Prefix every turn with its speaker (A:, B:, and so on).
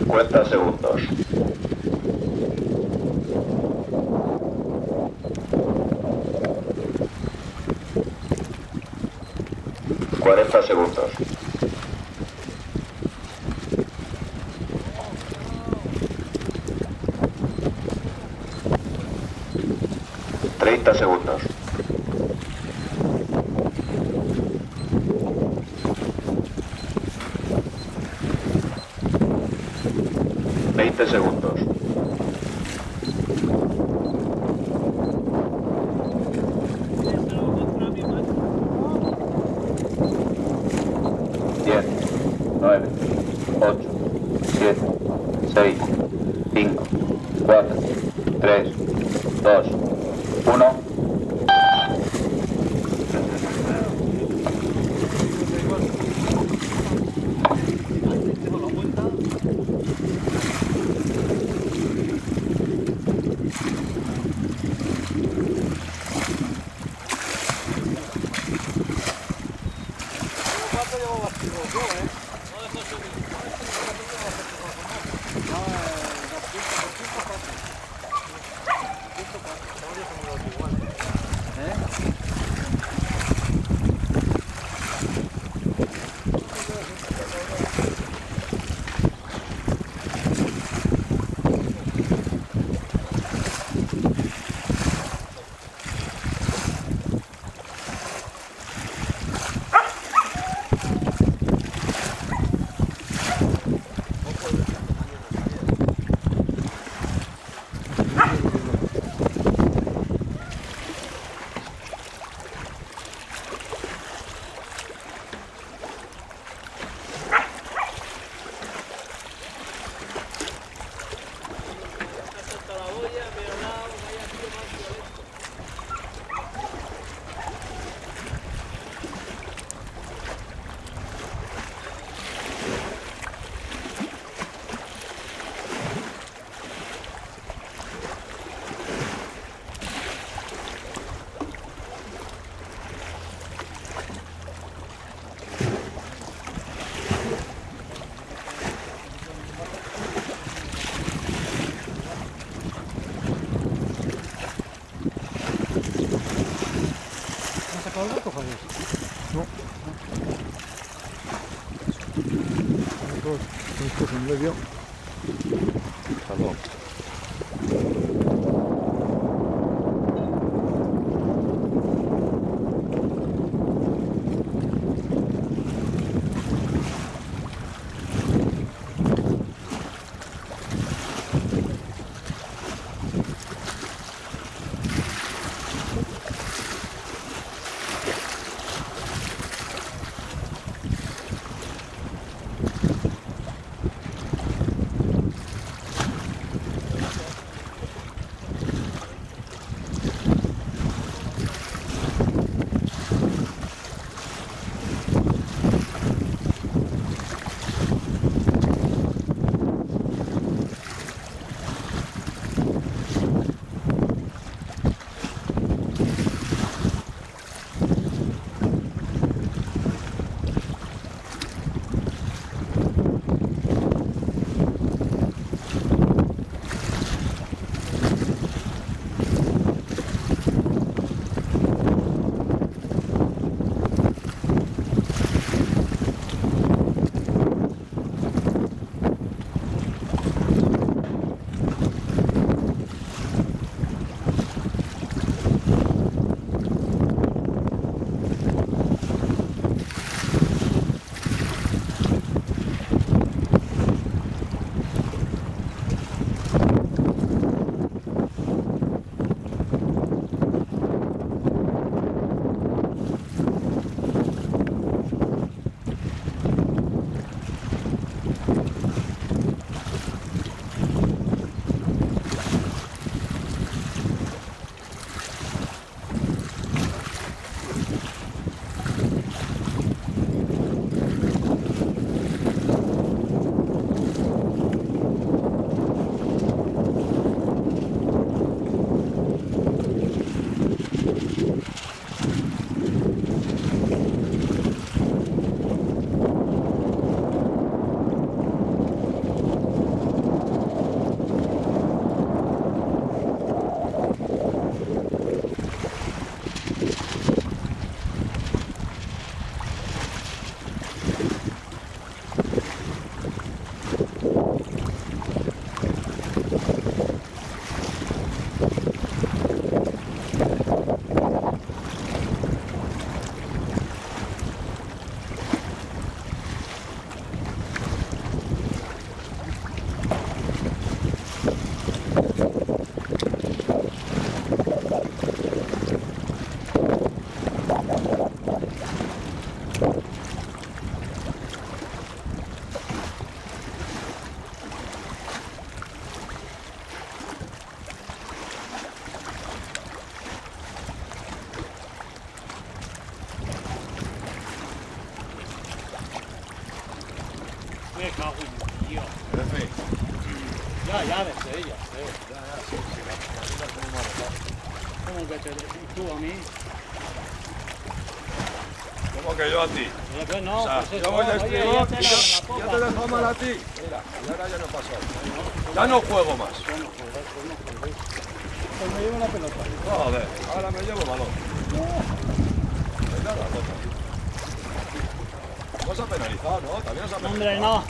A: 50 segundos. 40 segundos. 30 segundos. 20 segundos. 10, 9, 8, 7, 6, 5, 4, 3, 2, 1.
B: ¿Algo, Javier? No. Esto en medio. Perdón. Me cago en Dios.
C: En fin.
B: Ya de sé, ya sé.
C: Sí, la tenemos arreglada.
B: ¿Cómo que te tú a mí?
C: ¿Cómo que yo a ti?
B: Pues no,
C: O sea,
B: pues
C: yo voy de
B: oye,
C: estribor
B: ya
C: y
B: te la
C: ya te dejo mal a ti. Mira, y ahora ya no pasó. Ya no juego más.
B: Pues me llevo la pelota.
C: Joder, ahora me llevo el balón. Me da la pelota. Vamos a penalizar, ¿no? También os ha penalizado.
B: Hombre, no.